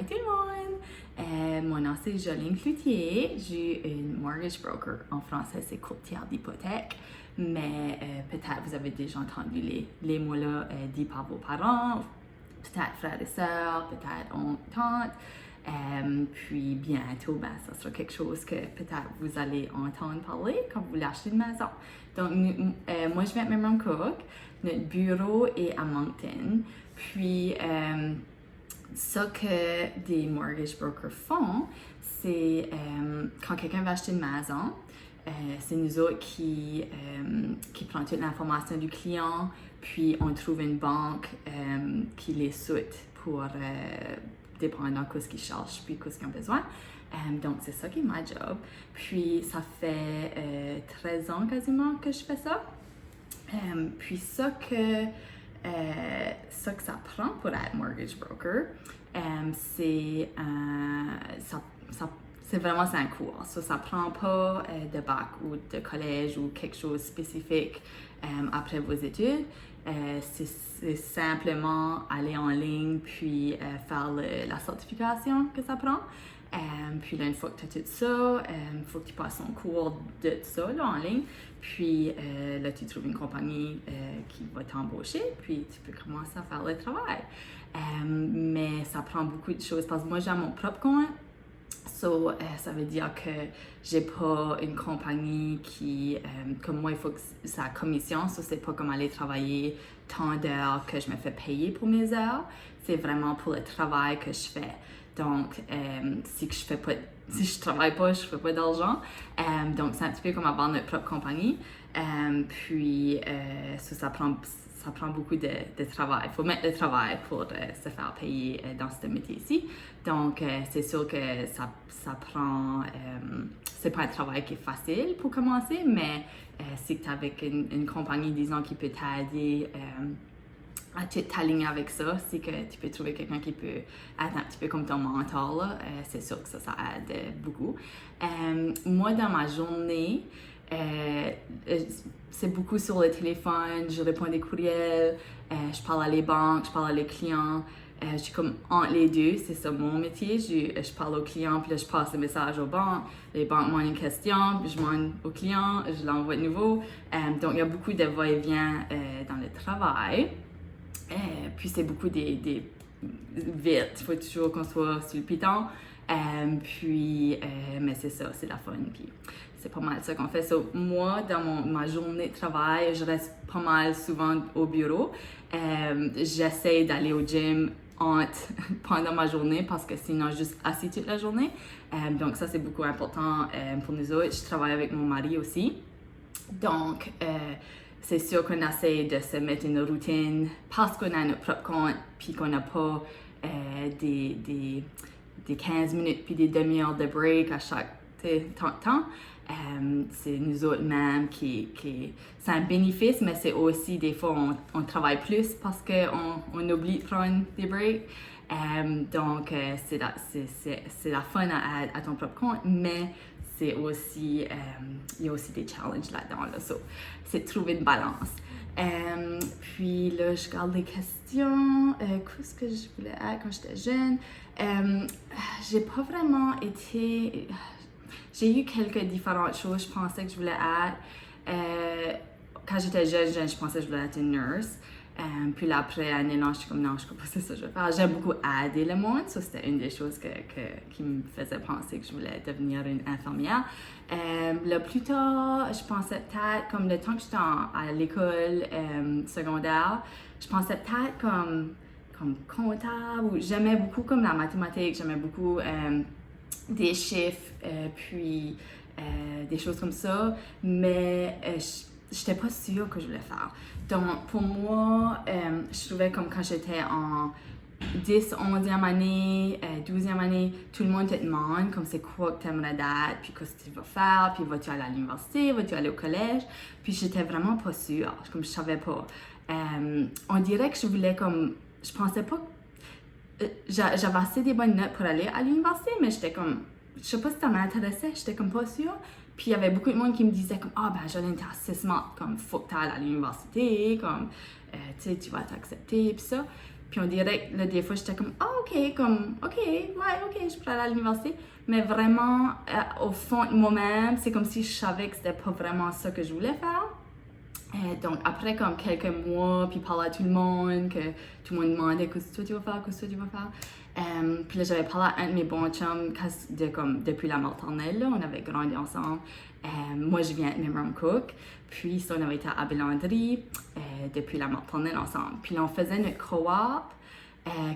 Hi tout le monde! Mon nom c'est Jolene Cloutier. J'ai une mortgage broker. En français, c'est courtière d'hypothèque. Mais peut-être vous avez déjà entendu les mots-là dits par vos parents, peut-être frères et sœurs, peut-être oncles, tantes. Puis bientôt, ça sera quelque chose que peut-être vous allez entendre parler quand vous voulez acheter une maison. Donc, moi, je viens de Memram Cook. Notre bureau est à Moncton. Puis, ce que des mortgage brokers font, c'est quand quelqu'un va acheter une maison, c'est nous autres qui prenons toute l'information du client, puis on trouve une banque qui les suit pour dépendant de ce qu'ils cherchent, puis ce qu'ils ont besoin. Donc, c'est ça qui est ma job. Puis, ça fait 13 ans quasiment que je fais ça. Puis, ça que ça prend pour être mortgage broker, c'est vraiment un cours. Ça prend pas de bac ou de collège ou quelque chose de spécifique après vos études. C'est simplement aller en ligne puis faire la certification que ça prend. Puis là, une fois que tu as tout ça, il faut que tu passes un cours de ça là, en ligne. Puis là, tu trouves une compagnie qui va t'embaucher, puis tu peux commencer à faire le travail. Mais ça prend beaucoup de choses parce que moi, j'ai mon propre compte. Ça veut dire que j'ai pas une compagnie qui, comme moi, il faut que ça commission. C'est pas comme aller travailler tant d'heures que je me fais payer pour mes heures. C'est vraiment pour le travail que je fais. Donc, si je travaille pas, je fais pas d'argent. Donc, c'est un petit peu comme avoir notre propre compagnie. Puis, ça prend beaucoup de travail. Il faut mettre le travail pour se faire payer dans ce métier-ci. Donc, c'est sûr que ça prend... c'est pas un travail qui est facile pour commencer, mais si tu es avec une compagnie, disons, qui peut t'aider à t'aligner avec ça, c'est que tu peux trouver quelqu'un qui peut être un petit peu comme ton mentor, là. C'est sûr que ça aide beaucoup. Moi, dans ma journée, c'est beaucoup sur le téléphone, je réponds à des courriels, je parle à les banques, je parle à les clients. Je suis comme entre les deux, c'est ça mon métier. Je parle aux clients, puis là, je passe le message aux banques. Les banques m'ont une question, puis je demande au client, je l'envoie de nouveau. Donc, il y a beaucoup de va-et-vient dans le travail. Puis, c'est beaucoup des vite. Il faut toujours qu'on soit sur le piton. Mais c'est ça, c'est la fun. Puis, c'est pas mal ça qu'on fait. Moi, dans ma journée de travail, je reste pas mal souvent au bureau. J'essaie d'aller au gym pendant ma journée parce que sinon, je suis juste assis toute la journée. Donc, ça, c'est beaucoup important pour nous autres. Je travaille avec mon mari aussi. Donc, c'est sûr qu'on essaie de se mettre une routine parce qu'on a notre propre compte puis qu'on n'a pas des 15 minutes puis des demi-heures de break à chaque temps. C'est nous autres mêmes c'est un bénéfice, mais c'est aussi des fois on travaille plus parce qu'on oublie de prendre des breaks. Donc c'est la fun à ton propre compte, mais c'est aussi il y a aussi des challenges là-dedans. C'est de trouver une balance. Puis là, je regarde les questions. Qu'est-ce que je voulais être quand j'étais jeune? J'ai pas vraiment été... J'ai eu quelques différentes choses. Je pensais que je voulais être... quand j'étais jeune, je pensais que je voulais être une nurse. Puis là, après année, non, je suis comme, non, je crois pas que c'est ça que je veux faire. J'aime beaucoup aider le monde. Ça, c'était une des choses qui me faisait penser que je voulais devenir une infirmière. Là, plus tard, je pensais peut-être, comme le temps que j'étais à l'école secondaire, je pensais peut-être comme comptable. Ou j'aimais beaucoup comme la mathématique, j'aimais beaucoup des chiffres, puis des choses comme ça. Mais j'étais pas sûre que je voulais faire. Donc, pour moi, je trouvais comme quand j'étais en 10, 11e année, 12e année, tout le monde te demande comme c'est quoi que tu aimerais d'être, puis qu'est-ce que tu vas faire, puis vas-tu aller à l'université, vas-tu aller au collège, puis j'étais vraiment pas sûre, comme je savais pas. On dirait que je voulais comme, je pensais pas, j'avais assez des bonnes notes pour aller à l'université, mais j'étais comme, je sais pas si ça m'intéressait, j'étais comme pas sûre. Puis il y avait beaucoup de monde qui me disait comme Jolene, t'es assez smart, comme faut que t'ailles à l'université, comme tu sais, tu vas t'accepter, puis ça. Puis on dirait que là, des fois, j'étais comme, ah, OK, je pourrais aller à l'université. Mais vraiment, au fond de moi-même, c'est comme si je savais que c'était pas vraiment ça que je voulais faire. Donc, après comme quelques mois, puis parler à tout le monde, que tout le monde demandait qu'est-ce que tu vas faire, puis là, j'avais parlé à un de mes bons chums depuis la maternelle, là, on avait grandi ensemble. Moi, je viens de Memram Cook, puis ça, on avait été à Bellandry depuis la maternelle ensemble. Puis là, on faisait notre co-op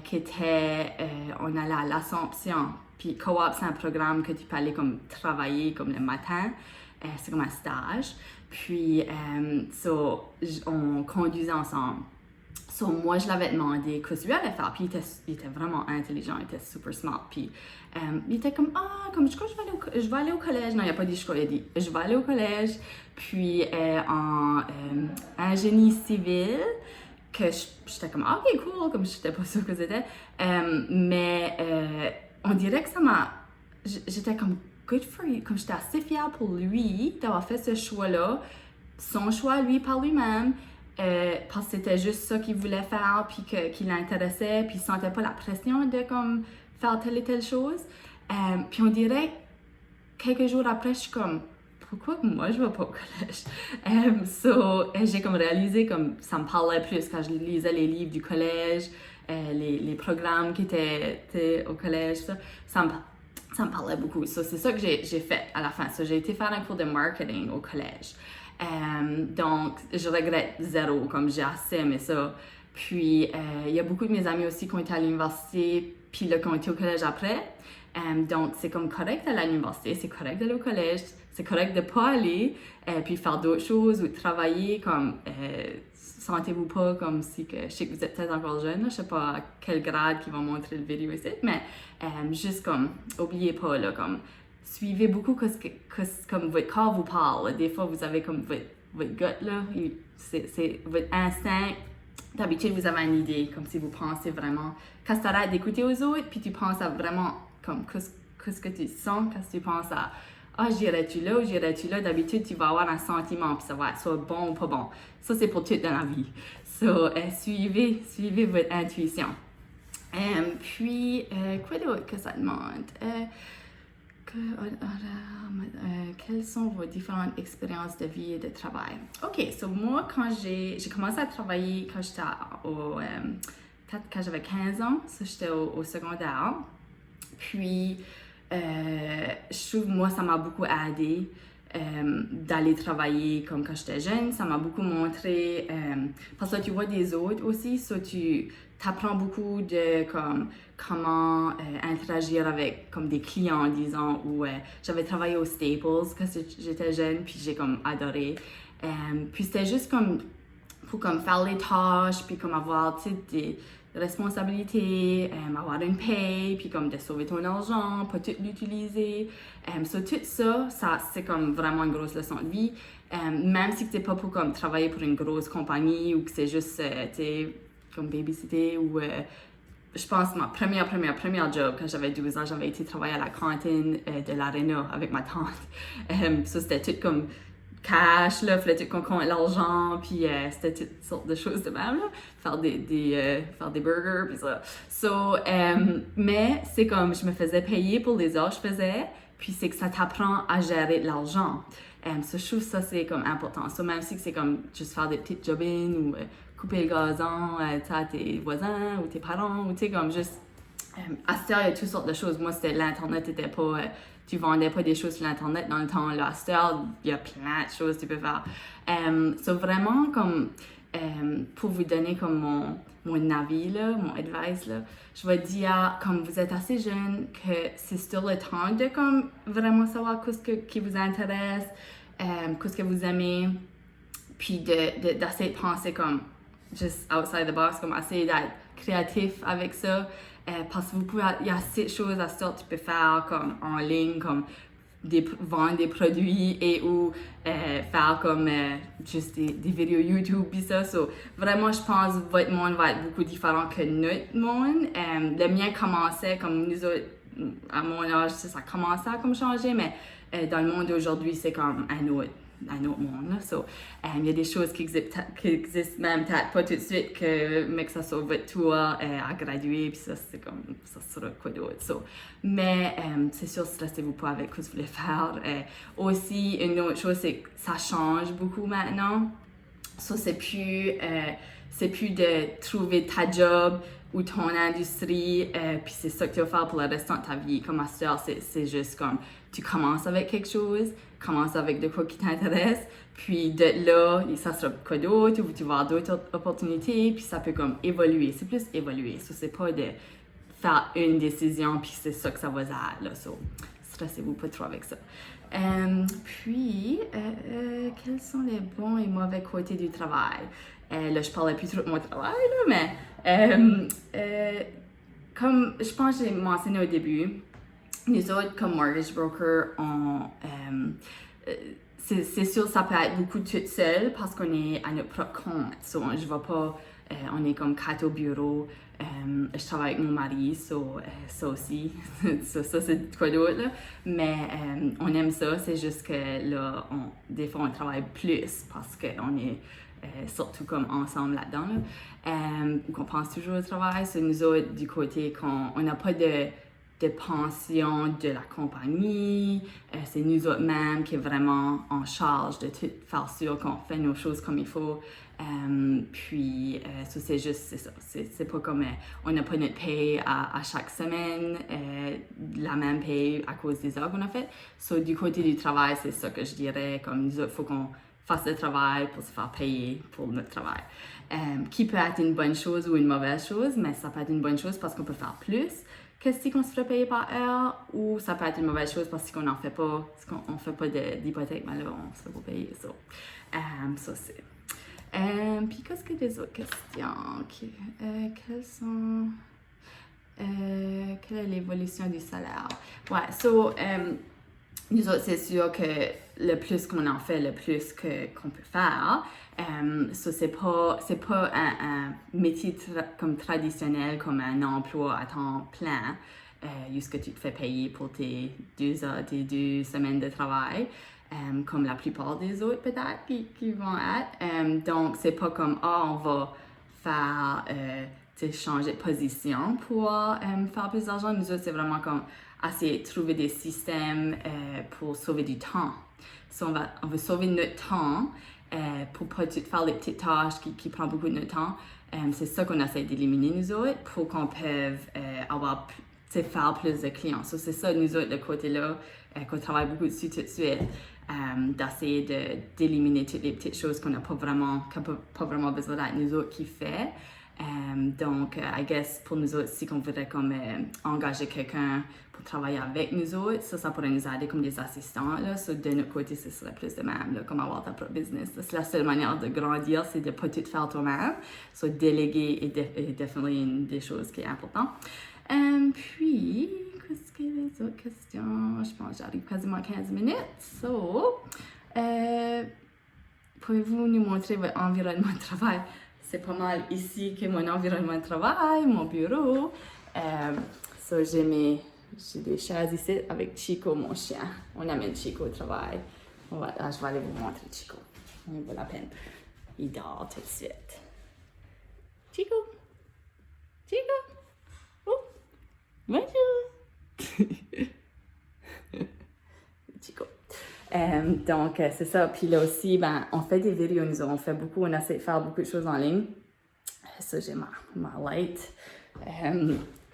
qui était, on allait à l'Assomption. Puis co-op, c'est un programme que tu peux aller comme travailler comme le matin. C'est comme un stage. Puis, on conduisait ensemble. Moi, je l'avais demandé qu'est-ce que lui allait faire. Puis, il était vraiment intelligent, il était super smart. Puis, il était comme, je crois que je vais aller au collège. Non, il n'a pas dit je crois, il a dit, je vais aller au collège. Puis, en génie civil, que j'étais comme, OK, cool, comme je n'étais pas sûre que c'était. Mais, on dirait que ça m'a. J'étais comme, good for you. Comme j'étais assez fière pour lui d'avoir fait ce choix-là, son choix, lui, par lui-même, parce que c'était juste ça qu'il voulait faire, puis qui l'intéressait, puis il sentait pas la pression de comme faire telle et telle chose. Puis on dirait, quelques jours après, je suis comme, pourquoi moi je vais pas au collège? J'ai comme réalisé comme ça me parlait plus quand je lisais les livres du collège, les programmes qui étaient au collège, ça me parlait beaucoup. C'est ça que j'ai fait à la fin. J'ai été faire un cours de marketing au collège. Donc, je regrette zéro, comme j'ai assez aimé ça. Puis, il y a beaucoup de mes amis aussi qui ont été à l'université, puis là, qui ont été au collège après. Donc, c'est comme correct d'aller à l'université, c'est correct d'aller au collège, c'est correct de pas aller, puis faire d'autres choses ou de travailler comme... sentez-vous pas comme si que je sais que vous êtes peut-être encore jeune, là, je sais pas à quel grade qu'ils vont montrer le vidéo ici, mais juste comme, oubliez pas, là, comme, suivez beaucoup comme votre corps vous parle. Là. Des fois, vous avez comme votre gut, là, c'est votre instinct. D'habitude, vous avez une idée, comme si vous pensez vraiment, quand tu arrêtes d'écouter aux autres, puis tu penses à vraiment, comme, qu'est-ce que tu sens, quand tu penses à j'irais-tu là ou j'irais-tu là, d'habitude, tu vas avoir un sentiment, puis ça va être soit bon ou pas bon. Ça, c'est pour tout dans la vie. Suivez votre intuition. Puis, quoi d'autre que ça demande? Quelles sont vos différentes expériences de vie et de travail? OK, moi, quand j'ai commencé à travailler quand j'étais quand j'avais 15 ans, j'étais au secondaire. Puis, je trouve, moi, ça m'a beaucoup aidé d'aller travailler comme quand j'étais jeune. Ça m'a beaucoup montré, parce que tu vois des autres aussi, tu apprends beaucoup de comment interagir avec comme des clients, disons, ou j'avais travaillé au Staples quand j'étais jeune, puis j'ai comme adoré. Puis c'était juste comme pour comme faire les tâches, puis comme avoir, tu sais, des responsabilités, avoir une paye, puis comme de sauver ton argent, pas tout l'utiliser. Tout ça, c'est comme vraiment une grosse leçon de vie. Même si c'est pas pour comme travailler pour une grosse compagnie ou que c'est juste, tu sais, comme babysitter ou... je pense ma première job, quand j'avais 12 ans, j'avais été travailler à la cantine de l'Arena avec ma tante. C'était tout comme cash, là, fallait tout qu'on compte l'argent, puis c'était toutes sortes de choses de même, là. Faire des burgers, puis ça. Mais c'est comme, je me faisais payer pour les heures que je faisais, puis c'est que ça t'apprend à gérer de l'argent. Je trouve ça, c'est comme important. Même si c'est comme juste faire des petites jobines ou couper le gazon à tes voisins ou tes parents, ou tu sais, comme juste... à cette heure, il y a toutes sortes de choses. Moi, l'Internet n'était pas... tu vendais pas des choses sur l'Internet dans le temps. Là, à cette heure, il y a plein de choses que tu peux faire. Vraiment, comme... pour vous donner comme mon avis, là, mon advice, là, je vais dire, comme vous êtes assez jeune, que c'est still le temps de comme vraiment savoir qui vous intéresse, qu'est-ce que vous aimez, puis d'essayer de penser comme just outside the box, comme essayer d'être créatif avec ça, parce que il y a assez de choses à ce que tu peux faire comme en ligne, comme vendre des produits et ou faire comme juste des vidéos YouTube pis ça. Vraiment, je pense que votre monde va être beaucoup différent que notre monde. Le mien commençait comme nous autres, à mon âge, ça commençait à comme changer, mais dans le monde d'aujourd'hui, c'est comme un autre. un autre monde. Là. So, il y a des choses qui existent même peut-être pas tout de suite, mais que ça soit votre tour à graduer, puis ça, c'est comme, ça sera quoi d'autre. So, mais c'est sûr, stressez-vous pas avec ce que vous voulez faire. Aussi, une autre chose, c'est que ça change beaucoup maintenant. So, c'est plus de trouver ta job ou ton industrie, puis c'est ça que tu vas faire pour le restant de ta vie. Comme master, c'est juste comme, tu commences avec quelque chose, commence avec de quoi qui t'intéresse, puis de là, ça sera quoi d'autre, ou tu vas avoir d'autres opportunités, puis ça peut comme évoluer. C'est plus évoluer. So, c'est pas de faire une décision, puis c'est ça que ça va être, là. So, stressez-vous pas trop avec ça. Puis, quels sont les bons et mauvais côtés du travail? Là, je parlais plus trop de mon travail, là, mais comme je pense que j'ai mentionné au début, nous autres, comme mortgage broker, c'est sûr ça peut être beaucoup toute seule parce qu'on est à notre propre compte. So, je ne vais pas, on est comme 4 au bureau. Je travaille avec mon mari, ça aussi, ça c'est quoi d'autre, là. Mais on aime ça, c'est juste que là, des fois on travaille plus parce qu'on est surtout comme ensemble là-dedans. Qu'on pense toujours au travail. C'est nous autres du côté qu'on n'a pas de pension de la compagnie. C'est nous autres mêmes qui est vraiment en charge de tout faire sûr qu'on fait nos choses comme il faut. Puis, ça c'est juste, c'est ça. C'est pas comme, on n'a pas notre paye à chaque semaine, la même paye à cause des heures qu'on a fait. So, du côté du travail, c'est ça que je dirais, comme nous autres, il faut qu'on fasse le travail pour se faire payer pour notre travail. Qui peut être une bonne chose ou une mauvaise chose, mais ça peut être une bonne chose parce qu'on peut faire plus que si on se ferait payer par heure, ou ça peut être une mauvaise chose parce qu'on n'en fait pas, on fait pas d'hypothèque, mais là, on se fait pas payer. So, ça c'est. Puis qu'est-ce que des autres questions? Quelles sont... quelle est l'évolution du salaire? Ouais, so, nous autres, c'est sûr que le plus qu'on en fait, le plus qu'on peut faire. So, c'est pas un métier comme traditionnel, comme un emploi à temps plein, juste que tu te fais payer pour tes 2 semaines de travail, comme la plupart des autres peut-être qui vont être. Donc, c'est pas comme, on va faire, changer de position pour faire plus d'argent. Nous autres, c'est vraiment comme essayer de trouver des systèmes pour sauver du temps. So, on veut sauver notre temps pour pas tout faire les petites tâches qui prennent beaucoup de notre temps. C'est ça qu'on essaie d'éliminer, nous autres, pour qu'on puisse faire plus de clients. So, c'est ça, nous autres, le côté-là, qu'on travaille beaucoup dessus tout de suite, d'essayer d'éliminer toutes les petites choses qu'on n'a pas vraiment besoin d'être nous autres qui fait. Donc, I guess, pour nous autres, si on voudrait comme engager quelqu'un pour travailler avec nous autres, ça pourrait nous aider comme des assistants, là. So, de notre côté, ce serait plus de même, là, comme avoir ta propre business. C'est la seule manière de grandir, c'est de ne pas tout faire toi-même. So, déléguer est définitivement une des choses qui est importante. Puis, qu'est-ce que les autres questions? Je pense que j'arrive quasiment à 15 minutes. So, pouvez-vous nous montrer votre environnement de travail? C'est pas mal ici que mon environnement de travail, mon bureau. So, j'ai des chaises ici avec Chico, mon chien. On amène Chico au travail. Je vais aller vous montrer Chico. Il vaut la peine. Il dort tout de suite. Chico! Chico! Oh! Bonjour! Chico. Donc, c'est ça. Puis là aussi, on fait des vidéos, on essaie de faire beaucoup de choses en ligne. Ça, j'ai ma light.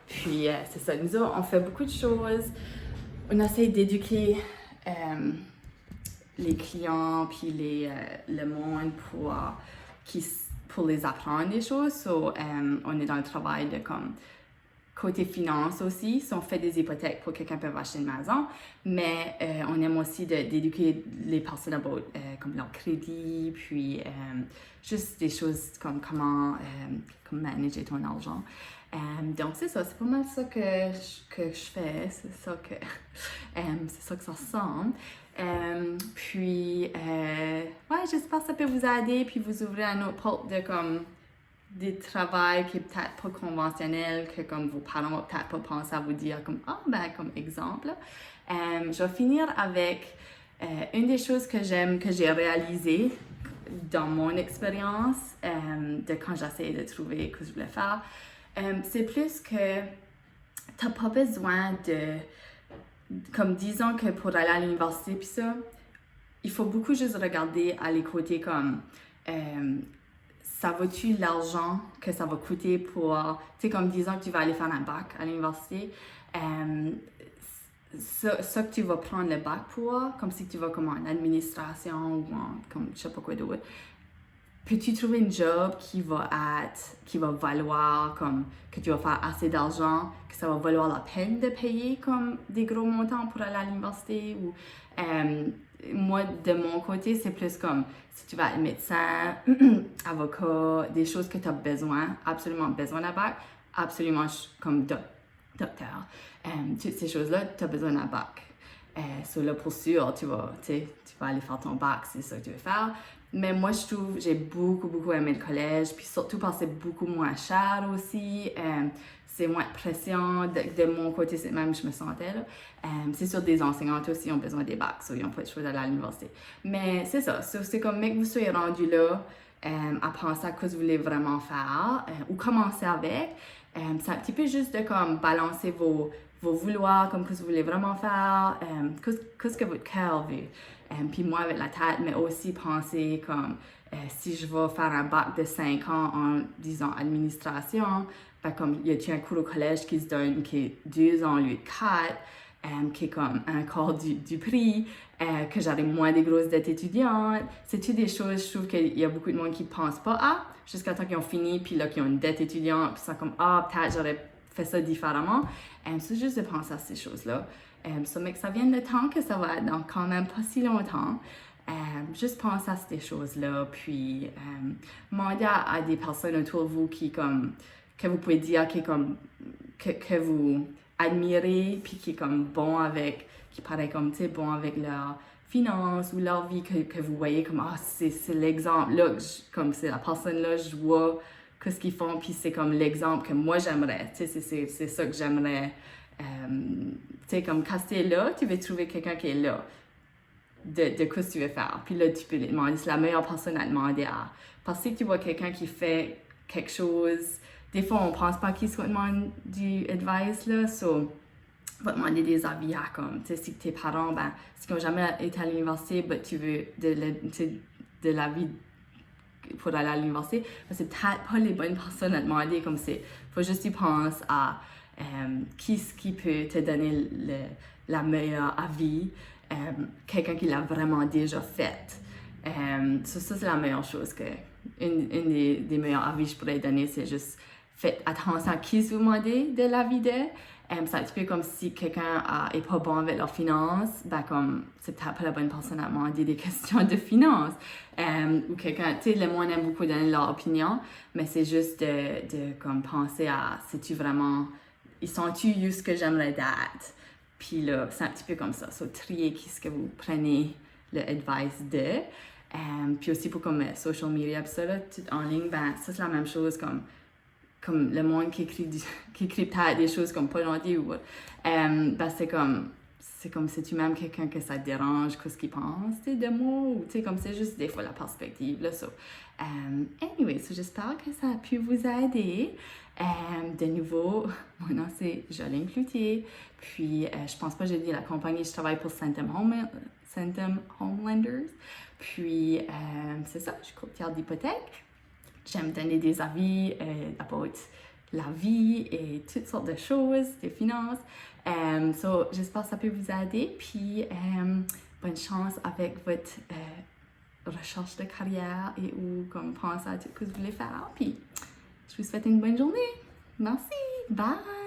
Puis, c'est ça. Nous autres, on fait beaucoup de choses. On essaie d'éduquer les clients, puis le monde pour les apprendre des choses. So, on est dans le travail de comme côté finance aussi, si on fait des hypothèques pour que quelqu'un peut acheter une maison, mais on aime aussi d'éduquer les personnes comme leur crédit, puis juste des choses comme comment manager ton argent. Donc c'est ça, c'est pas mal ça que je fais, c'est ça que ça ressemble. Puis ouais, j'espère que ça peut vous aider, puis vous ouvrir un autre porte de comme des travails qui est peut-être pas conventionnel, que comme vos parents vont peut-être pas penser à vous dire comme comme exemple. Je vais finir avec Une des choses que j'aime, que j'ai réalisé dans mon expérience de quand j'essayais de trouver ce que je voulais faire, c'est plus que t'as pas besoin de, comme disons que pour aller à l'université puis ça, il faut beaucoup juste regarder à les côtés comme ça vaut-tu l'argent que ça va coûter pour, tu sais, comme disons que tu vas aller faire un bac à l'université, ça que tu vas prendre le bac pour, comme si tu vas comme en administration ou en, comme je sais pas quoi d'autre, peux-tu trouver une job qui va valoir comme, que tu vas faire assez d'argent, que ça va valoir la peine de payer comme des gros montants pour aller à l'université ou, moi, de mon côté, c'est plus comme si tu vas être médecin, avocat, des choses que tu as besoin, absolument besoin d'un bac, absolument comme docteur. Toutes ces choses-là, tu as besoin d'un bac. So là, pour sûr, tu vas aller faire ton bac, c'est ça que tu veux faire. Mais moi, je trouve, j'ai beaucoup aimé le collège, puis surtout parce que c'est beaucoup moins cher aussi. C'est moins de pression. De mon côté, c'est même je me sentais là. C'est sûr, des enseignantes aussi ont besoin des bacs, so ils n'ont pas de choix d'aller à l'université. Mais c'est ça, c'est comme, mais que vous soyez rendu là, à penser à quoi vous voulez vraiment faire, ou commencer avec. C'est un petit peu juste de comme balancer vos vouloirs, comme que vous voulez vraiment faire, qu'est-ce que votre cœur veut. Puis moi, avec la tête, mais aussi penser comme si je vais faire un bac de 5 ans en, disons, administration, ben comme il y a un cours au collège qui se donne qui est 2 ans au lieu de 4, qui est comme un quart du prix, que j'aurai moins des grosses dettes étudiantes. C'est toutes des choses, je trouve qu'il y a beaucoup de monde qui ne pense pas à, jusqu'à temps qu'ils ont fini, puis là, qu'ils ont une dette étudiante, puis ça comme, peut-être j'aurais fait ça différemment. C'est juste de penser à ces choses-là. Mais que ça vienne de temps que ça va être dans quand même pas si longtemps. Juste penser à ces choses-là, puis demander à des personnes autour de vous qui, comme, que vous pouvez dire qui, comme, que vous admirez, puis qui est comme bon avec, qui paraît comme, tu sais, bon avec leurs finances ou leur vie, que vous voyez comme, c'est l'exemple là, comme c'est la personne là, je vois qu'est-ce qu'ils font, puis c'est comme l'exemple que moi j'aimerais, tu sais, c'est ça que j'aimerais. Tu sais, comme quand tu es là, tu veux trouver quelqu'un qui est là, de quoi tu veux faire. Puis là, tu peux lui demander, c'est la meilleure personne à demander à. Parce que si tu vois quelqu'un qui fait quelque chose, des fois on pense pas qu'il soit demande du advice, là, va demander des avis à comme, tu sais, si tes parents, ben, s'ils n'ont jamais été à l'université, ben, tu veux de l'avis pour aller à l'université, c'est peut-être pas les bonnes personnes à demander, comme c'est, faut juste y penser à qui peut te donner la meilleure avis, quelqu'un qui l'a vraiment déjà fait. Ça c'est la meilleure chose que, une des meilleurs avis que je pourrais donner, c'est juste faites attention à qui vous demandez de l'avis de. C'est un petit peu comme si quelqu'un est pas bon avec leurs finances, ben comme c'est peut-être pas la bonne personne à demander des questions de finances. Ou quelqu'un, tu sais, le monde aime beaucoup donner leur opinion, mais c'est juste de comme penser à, sais-tu vraiment, ils sont-tu ce que j'aimerais d'être? Puis là, c'est un petit peu comme ça. Trier qui ce que vous prenez le advice de. Puis aussi pour comme social media, puis ça là, tout en ligne, ben ça c'est la même chose comme le monde qui écrit peut-être des choses comme pas gentilles ou ben c'est comme si tu m'aimes quelqu'un que ça te dérange, qu'est-ce qu'il pense de moi, ou tu sais, comme c'est juste des fois la perspective là. Anyway, j'espère que ça a pu vous aider. De nouveau, mon nom c'est Jolene Cloutier, puis je pense pas que j'ai dit la compagnie, je travaille pour Centum Homelanders, puis c'est ça, je suis courtière d'hypothèque. J'aime donner des avis about la vie et toutes sortes de choses, des finances. J'espère que ça peut vous aider. Puis, bonne chance avec votre recherche de carrière et ou comme penser à tout ce que vous voulez faire. Puis, je vous souhaite une bonne journée. Merci. Bye.